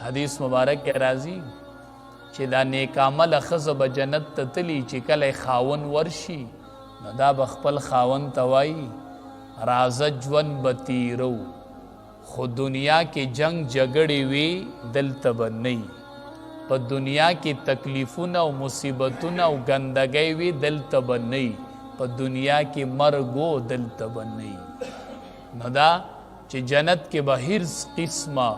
حدیث مبارک کې راځي چې دا نیک عمل ښځه به جنت ته تلي چې کله خاون ورشي نو دا به خپل خاون ته وایي راځه ژوند به تیرو خو دنیا کې جنگ جګړې وي دلته به نه په دنیا کې تکلیفونه او مصیبتونه او ګندګۍ وي دلته به نه په دنیا کې مرګ دلته به نه نو دا چې جنت کې به هیڅ قسمه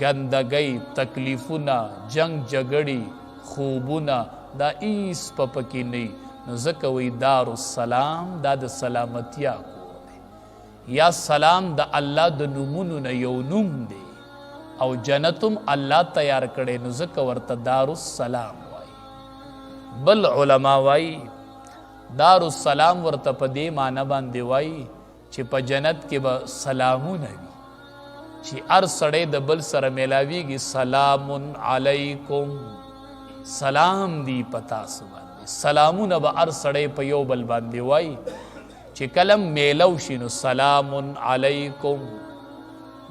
ګندګۍ تکلیفونه جنگ جګړې خوبونه دا هیڅ په پکې نه نو ځکه وایي دارالسلام دا د سلامتیا کور دی یا سلام د الله د نومونو نه یو نوم دی او جنتم الله تیار کړي نو ځکه ورته دارالسلام وایي بل علما وایي دارالسلام ورته په دې معنی باندې وایي چې په جنت کې به سلامونه وي چې هر سړی د بل سره میلاویږي سلام علیکم سلام دی په تاسو باندې سلامونه به هر سړی په یو بل باندې وایي چې کلم میلو شي نو سلام علیکم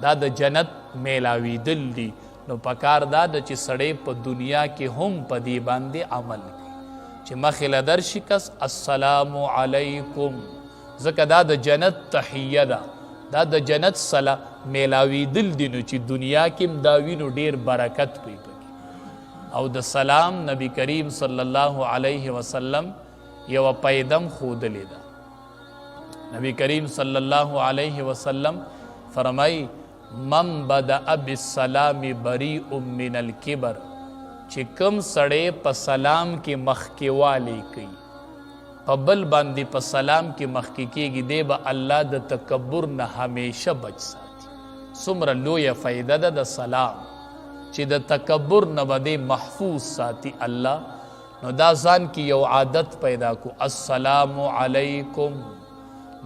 دا د جنت میلاویدل دي نو پکار دا د چې سړی په دنیا کې هم په دې باندې عمل کوي چې مخې له درشي کس السلام علیکم ځکه دا د جنت تحیه ده دا د جنت میلاویدل دي نو چې دنیا کې هم دا وي نو ډېر برکت پی پکې او د سلام نبی کریم صلی الله علیه وسلم یو پیدم ښودلې ده نبی کریم صلی الله علیه وسلم فرمای من بدأ بالسلام بریء من الکبر چې کوم سړی په سلام کې مخکېوالی کوي په بل باندې په سلام کې مخکې کېږي دی به الله د تکبر نه همیشه بچ ساتي څومره لویه فایده ده د سلام چې د تکبر نه به دی محفوظ ساتي الله نو دا ځان کې یو عادت پیدا کو السلام علیکم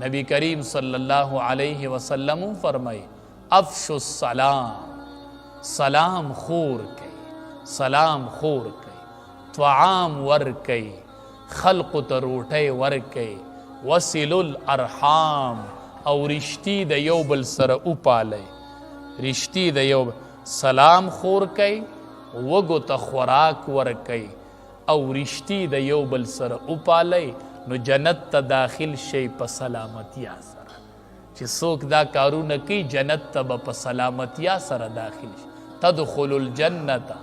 نبی کریم صلی الله علیه وسلم فرمای افشو السلام سلام خور کئی سلام خور کئی طعام ور کئی خلق ته روټۍ ورکئ وصل الارحام او رشتي د یو بل سره وپالئ رشتي د یو سلام خور کئ وږو ته خوراک ورکئ او رشتي د یو بل سره وپالئ نو جنت ته داخل شئ په سلامتیا سره چې څوک دا کارونه کوي جنت ته به په سلامتیا سره داخل شي تدخل الجنت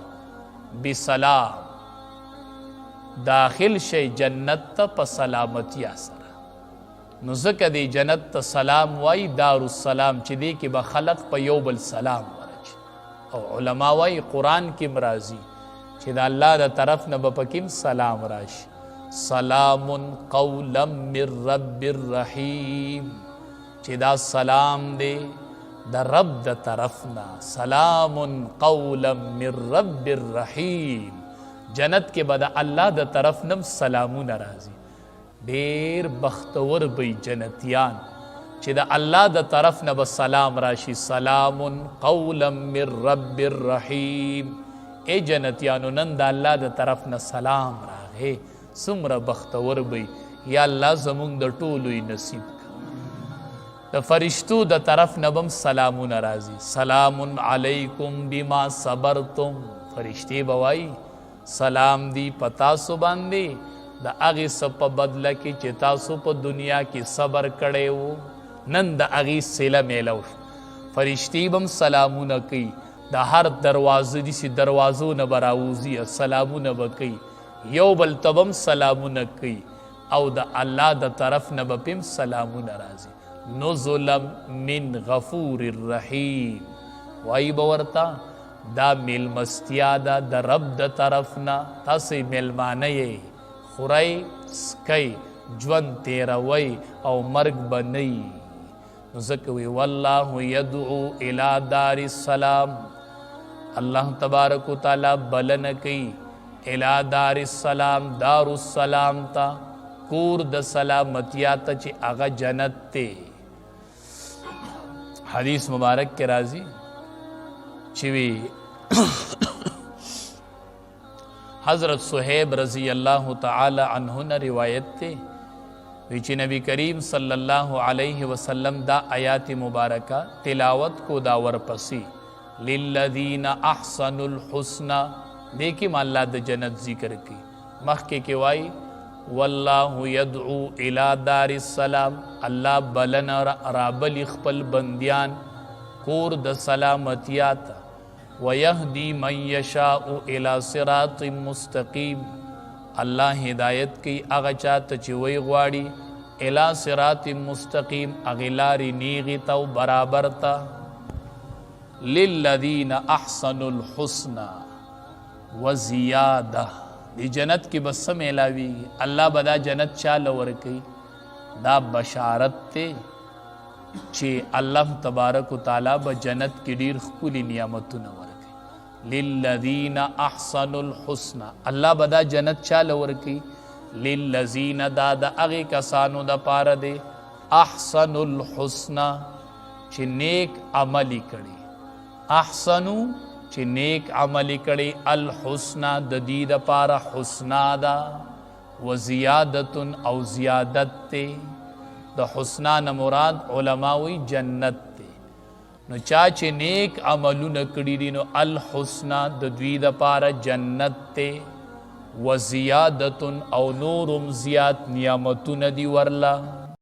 بسلام داخل شي جنت ته په سلامتیا سره نو ځکه دی جنت ته سلام وایي دارالسلام چې دی کې به خلق په یو بل سلام ورچي او علما وایي قرآن کې م راځي چې د الله د طرف نه به پکې سلام راشي سلام قولا من رب الرحیم چې دا سلام دی د رب د طرف نه سلام قولا من رب الرحیم جنت کې به د الله د طرف نم سلامونه راځي ډېر بختور به جنتیان چې د الله د طرف نه به سلام راشي سلام قولا من رب الرحیم ای جنتیانو نن د الله د طرف نه سلام راغی څومره بختور به یا الله زمونږ د ټولو نصیب کړه د فرشتو د طرف نه بم سلامونه راځي سلام علیکم بما صبرتم فرشتې به وایي سلام دی پتاسو باندې د هغې څه په بدله کې چې تاسو په دنیا کې صبر کړی وو نن د هغې صله میلو شو فرشتې به هم سلامونه کوي د هر دروازه داسې دروازو نه به راوځي سلامونه به کوي یو بل ته به هم سلامونه کوي او د الله د طرف نه به پې هم سلامونه راځي نزلا من غفور الرحیم وایي به ورته دا میلمستیا ده د رب د طرف نه تاسې میلمانه یې خورئ څکئ ژوند تیروئ او مرګ به نه وي نو ځکه وی والله یدعو الی دار السلام الله تبارک وتعالی بلنه کوي الی دار السلام دار السلام تا کور د سلامتیا ته چې هغه جنت دی حدیث مبارک کې راځي چې حضرت صہیب رضی اللہ تعالی عنہ نے روایت تے ویچی نبی کریم صلی اللہ علیہ وسلم دا آیات مبارکہ تلاوت کو دا ورپسی للذین احسنوا الحسنى دیکھیں اللہ دا جنت ذکر کی مخکے کے وائی واللہ یدعو الى دار السلام اللہ بلن رابل اخپل بندیان کور د سلامتیات ویہدی من یشاء الى صراط مستقیم اللہ ہدایت کی اغچات چوئی غواڑی الى صراط مستقیم اغلاری نیغی تو برابر تا للذین احسنوا الحسنى وزیادہ دی جنت کی بس سم علاوی اللہ بدا جنت چال ورکی دا بشارت تے چھے اللہ تبارک و تعالی با جنت کی دیر خکولی نعمتو نورکی للذین احسنوا الحسنى اللہ بدا جنت چال ورکی للذین دا اغی کسانو دا پار دے احسنوا الحسنى چھے نیک عملی کڑی احسنو چی نیک عملی کڑی الحسنہ ددید پارا حسنہ دا و زیادتن او زیادت تے دا حسنہ نمراد علماوی جنت تے نو چاچے نیک عملو نکڑی دی نو الحسنہ ددید پارا جنت تے و زیادتن او نورم زیاد نعمتو ندی ورلا